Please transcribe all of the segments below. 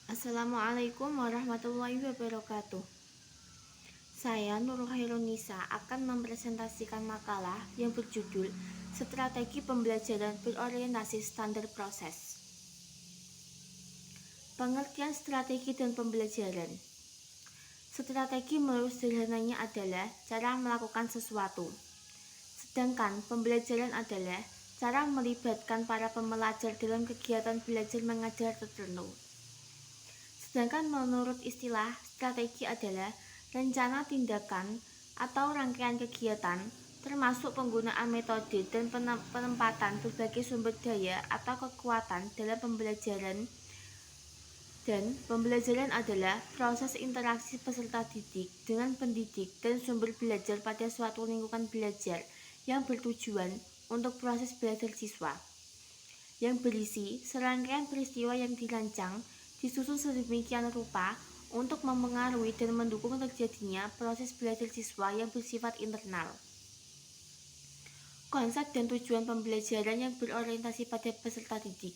Assalamualaikum warahmatullahi wabarakatuh. Saya Nurul Hairunisa akan mempresentasikan makalah yang berjudul Strategi Pembelajaran Berorientasi Standar Proses. Pengertian strategi dan pembelajaran. Strategi menurut sederhananya adalah cara melakukan sesuatu. Sedangkan pembelajaran adalah cara melibatkan para pembelajar dalam kegiatan belajar mengajar tertentu. Sedangkan menurut istilah, strategi adalah rencana tindakan atau rangkaian kegiatan, termasuk penggunaan metode dan penempatan berbagai sumber daya atau kekuatan dalam pembelajaran. Dan pembelajaran adalah proses interaksi peserta didik dengan pendidik dan sumber belajar pada suatu lingkungan belajar yang bertujuan untuk proses belajar siswa, yang berisi serangkaian peristiwa yang dirancang disusun sedemikian rupa untuk mempengaruhi dan mendukung terjadinya proses belajar siswa yang bersifat internal. Konsep dan tujuan pembelajaran yang berorientasi pada peserta didik.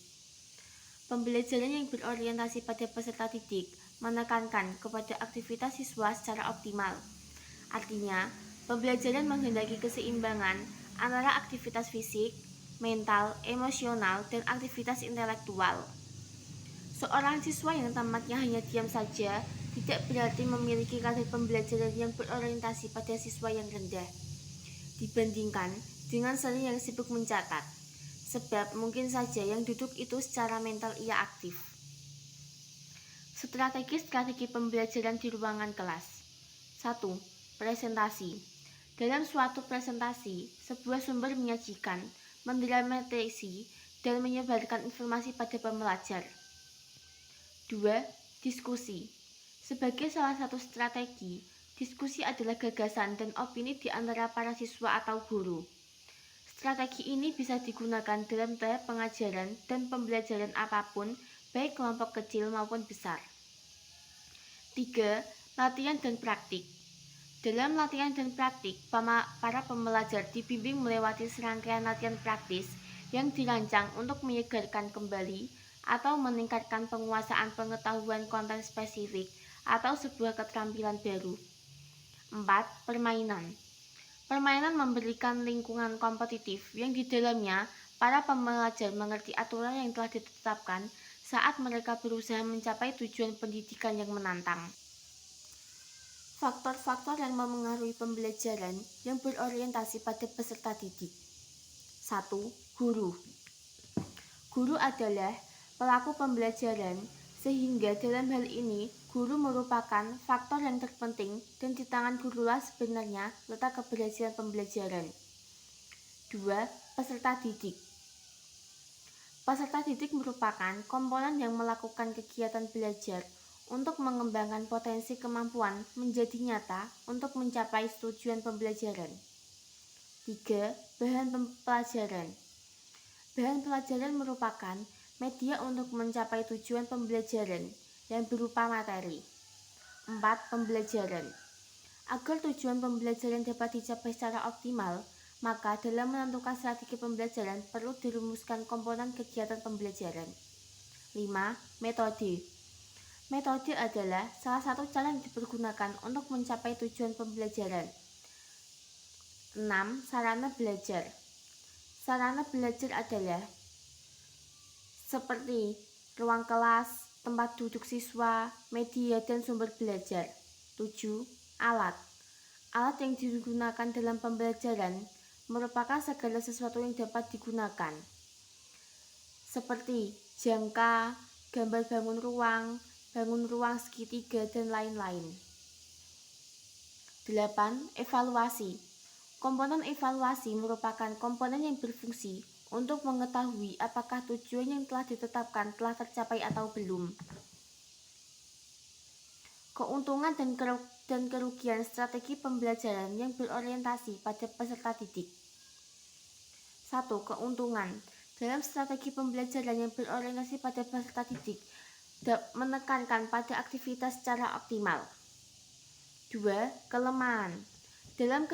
Pembelajaran yang berorientasi pada peserta didik menekankan kepada aktivitas siswa secara optimal. Artinya, pembelajaran menghendaki keseimbangan antara aktivitas fisik, mental, emosional, dan aktivitas intelektual. Seorang siswa yang tamatnya hanya diam saja tidak berarti memiliki kadar pembelajaran yang berorientasi pada siswa yang rendah dibandingkan dengan seni yang sibuk mencatat, sebab mungkin saja yang duduk itu secara mental ia aktif. Strategi pembelajaran di ruangan kelas. 1. Presentasi. Dalam suatu presentasi, sebuah sumber menyajikan, mendramatisasi, dan menyebarkan informasi pada pembelajar. 2. Diskusi. Sebagai salah satu strategi, diskusi adalah gagasan dan opini di antara para siswa atau guru. Strategi ini bisa digunakan dalam tahap pengajaran dan pembelajaran apapun, baik kelompok kecil maupun besar. 3. Latihan dan praktik. Dalam latihan dan praktik, para pembelajar dibimbing melewati serangkaian latihan praktis yang dirancang untuk menyegarkan kembali atau meningkatkan penguasaan pengetahuan konten spesifik atau sebuah keterampilan baru. 4. Permainan. Permainan memberikan lingkungan kompetitif yang di dalamnya para pembelajar mengerti aturan yang telah ditetapkan saat mereka berusaha mencapai tujuan pendidikan yang menantang. Faktor-faktor yang memengaruhi pembelajaran yang berorientasi pada peserta didik. 1. Guru. Guru adalah pelaku pembelajaran, sehingga dalam hal ini guru merupakan faktor yang terpenting dan di tangan gurulah sebenarnya letak keberhasilan pembelajaran. 2. Peserta didik. Peserta didik merupakan komponen yang melakukan kegiatan belajar untuk mengembangkan potensi kemampuan menjadi nyata untuk mencapai tujuan pembelajaran. 3. Bahan pelajaran. Bahan pelajaran merupakan media untuk mencapai tujuan pembelajaran yang berupa materi. 4. Pembelajaran. Agar tujuan pembelajaran dapat dicapai secara optimal, maka dalam menentukan strategi pembelajaran perlu dirumuskan komponen kegiatan pembelajaran. 5. Metode. Metode adalah salah satu cara yang dipergunakan untuk mencapai tujuan pembelajaran. 6. Sarana belajar. Sarana belajar adalah seperti ruang kelas, tempat duduk siswa, media, dan sumber belajar. 7. Alat. Alat yang digunakan dalam pembelajaran merupakan segala sesuatu yang dapat digunakan, seperti jangka, gambar bangun ruang segitiga, dan lain-lain. 8. Evaluasi. Komponen evaluasi merupakan komponen yang berfungsi untuk mengetahui apakah tujuan yang telah ditetapkan telah tercapai atau belum. Keuntungan dan kerugian strategi pembelajaran yang berorientasi pada peserta didik. 1. Keuntungan. Dalam strategi pembelajaran yang berorientasi pada peserta didik menekankan pada aktivitas secara optimal. 2. Kelemahan. Dalam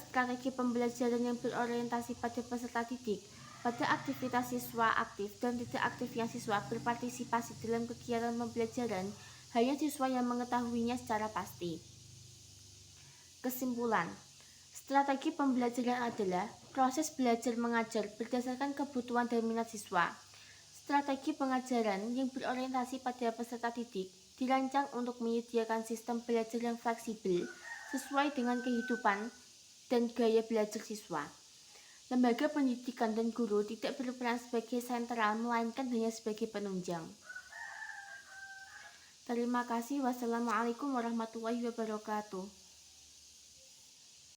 strategi pembelajaran yang berorientasi pada peserta didik Pada aktivitas siswa aktif dan tidak aktifnya siswa berpartisipasi dalam kegiatan pembelajaran, hanya siswa yang mengetahuinya secara pasti. Kesimpulan, strategi pembelajaran adalah proses belajar mengajar berdasarkan kebutuhan dan minat siswa. Strategi pengajaran yang berorientasi pada peserta didik dirancang untuk menyediakan sistem belajar yang fleksibel sesuai dengan kehidupan dan gaya belajar siswa. Lembaga pendidikan dan guru tidak berperan sebagai sentral, melainkan hanya sebagai penunjang. Terima kasih. Wassalamualaikum warahmatullahi wabarakatuh.